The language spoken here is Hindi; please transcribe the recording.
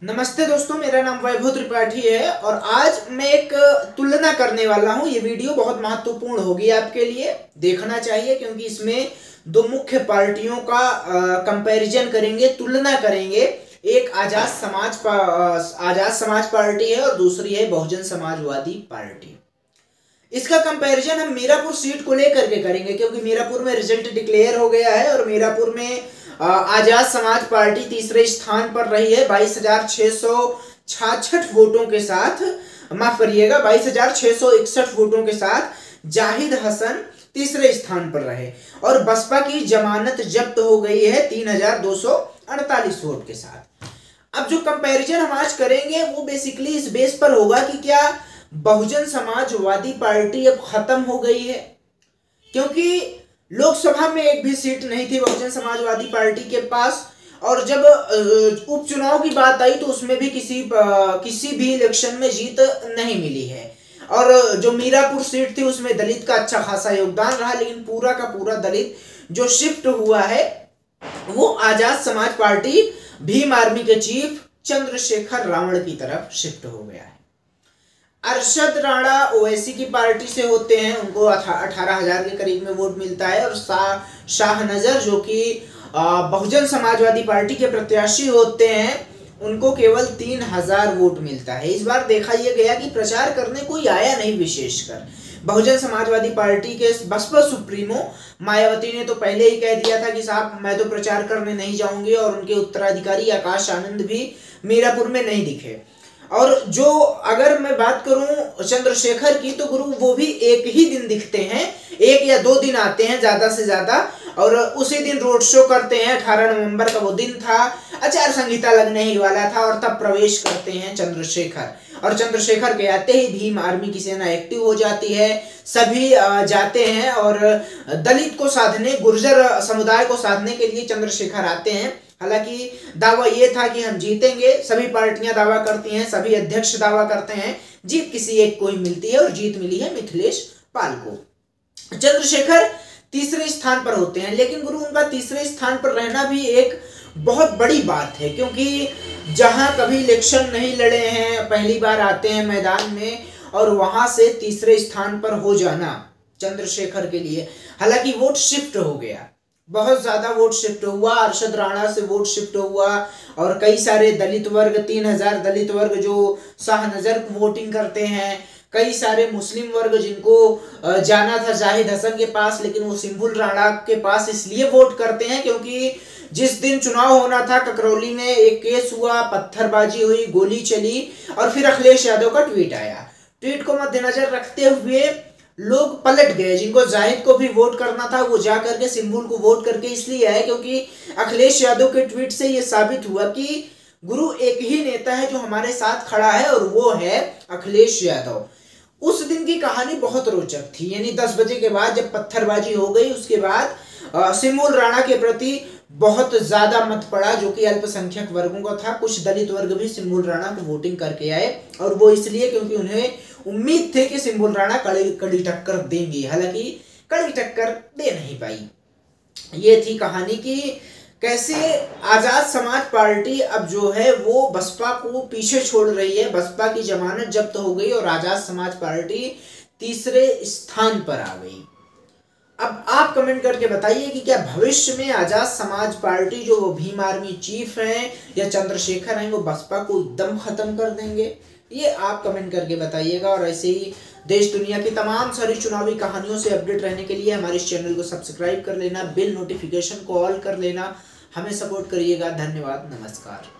नमस्ते दोस्तों, मेरा नाम वैभव त्रिपाठी है और आज मैं एक तुलना करने वाला हूं। ये वीडियो बहुत महत्वपूर्ण होगी आपके लिए, देखना चाहिए क्योंकि इसमें दो मुख्य पार्टियों का कंपैरिजन करेंगे, तुलना करेंगे। एक आजाद समाज पार्टी है और दूसरी है बहुजन समाजवादी पार्टी। इसका कंपैरिजन हम मीरापुर सीट को लेकर के करेंगे क्योंकि मीरापुर में रिजल्ट डिक्लेयर हो गया है और मीरापुर में आजाद समाज पार्टी तीसरे स्थान पर रही है 22,666 वोटों के साथ। माफ करिएगा, 22,661 वोटों के साथ जाहिद हसन तीसरे स्थान पर रहे और बसपा की जमानत जब्त हो गई है 3,248 वोट के साथ। अब जो कंपैरिजन हम आज करेंगे वो बेसिकली इस बेस पर होगा कि क्या बहुजन समाजवादी पार्टी अब खत्म हो गई है, क्योंकि लोकसभा में एक भी सीट नहीं थी बहुजन समाजवादी पार्टी के पास। और जब उपचुनाव की बात आई तो उसमें भी किसी भी इलेक्शन में जीत नहीं मिली है। और जो मीरापुर सीट थी उसमें दलित का अच्छा खासा योगदान रहा, लेकिन पूरा का पूरा दलित जो शिफ्ट हुआ है वो आजाद समाज पार्टी भीम आर्मी के चीफ चंद्रशेखर रावण की तरफ शिफ्ट हो गया है। अरशद राणा ओवैसी की पार्टी से होते हैं, उनको 18,000 के करीब में वोट मिलता है और शाह नजर जो कि बहुजन समाजवादी पार्टी के प्रत्याशी होते हैं उनको केवल 3,000 वोट मिलता है। इस बार देखा यह गया कि प्रचार करने कोई आया नहीं। विशेषकर बहुजन समाजवादी पार्टी के बसपा सुप्रीमो मायावती ने तो पहले ही कह दिया था कि साहब मैं तो प्रचार करने नहीं जाऊंगी, और उनके उत्तराधिकारी आकाश आनंद भी मीरापुर में नहीं दिखे। और जो अगर मैं बात करूं चंद्रशेखर की, तो गुरु वो भी एक ही दिन दिखते हैं, 1 या 2 दिन आते हैं ज्यादा से ज्यादा, और उसी दिन रोड शो करते हैं। 18 नवंबर का वो दिन था, आचार संहिता लगने ही वाला था और तब प्रवेश करते हैं चंद्रशेखर। और चंद्रशेखर के आते ही भीम आर्मी की सेना एक्टिव हो जाती है, सभी जाते हैं और दलित को साधने, गुर्जर समुदाय को साधने के लिए चंद्रशेखर आते हैं। हालांकि दावा ये था कि हम जीतेंगे, सभी पार्टियां दावा करती हैं, सभी अध्यक्ष दावा करते हैं, जीत किसी एक को ही मिलती है और जीत मिली है मिथिलेश पाल को। चंद्रशेखर तीसरे स्थान पर होते हैं, लेकिन गुरु उनका तीसरे स्थान पर रहना भी एक बहुत बड़ी बात है, क्योंकि जहां कभी इलेक्शन नहीं लड़े हैं, पहली बार आते हैं मैदान में और वहां से तीसरे स्थान पर हो जाना चंद्रशेखर के लिए। हालांकि वोट शिफ्ट हो गया, बहुत ज्यादा वोट शिफ्ट हुआ, अरशद राणा से वोट शिफ्ट हुआ और कई सारे दलित वर्ग, 3,000 दलित वर्ग जो शाहनजर वोटिंग करते हैं, कई सारे मुस्लिम वर्ग जिनको जाना था जाहिद हसन के पास, लेकिन वो सिंबुल राणा के पास इसलिए वोट करते हैं क्योंकि जिस दिन चुनाव होना था ककरौली में एक केस हुआ, पत्थरबाजी हुई, गोली चली और फिर अखिलेश यादव का ट्वीट आया। ट्वीट को मद्देनजर रखते हुए लोग पलट गए, जिनको जाहिद को भी वोट करना था वो जा करके सिंबुल को वोट करके इसलिए आए क्योंकि अखिलेश यादव के ट्वीट से ये साबित हुआ कि गुरु एक ही नेता है जो हमारे साथ खड़ा है और वो है अखिलेश यादव। उस दिन की कहानी बहुत रोचक थी, यानी 10 बजे के बाद जब पत्थरबाजी हो गई उसके बाद सिंबुल राणा के प्रति बहुत ज्यादा मत पड़ा जो कि अल्पसंख्यक वर्गों का था। कुछ दलित वर्ग भी सिंबुल राणा को वोटिंग करके आए और वो इसलिए क्योंकि उन्हें उम्मीद थे कि सिंबुल राणा कड़ी टक्कर देंगी, हालांकि कड़ी टक्कर दे नहीं पाई। ये थी कहानी कि कैसे आजाद समाज पार्टी अब जो है वो बसपा को पीछे छोड़ रही है, बसपा की जमानत जब्त हो गई और आजाद समाज पार्टी तीसरे स्थान पर आ गई। अब आप कमेंट करके बताइए कि क्या भविष्य में आजाद समाज पार्टी जो वो भीम आर्मी चीफ हैं या चंद्रशेखर हैं वो बसपा को एकदम खत्म कर देंगे? ये आप कमेंट करके बताइएगा। और ऐसे ही देश दुनिया की तमाम सारी चुनावी कहानियों से अपडेट रहने के लिए हमारे इस चैनल को सब्सक्राइब कर लेना, बिल नोटिफिकेशन को ऑल कर लेना, हमें सपोर्ट करिएगा। धन्यवाद, नमस्कार।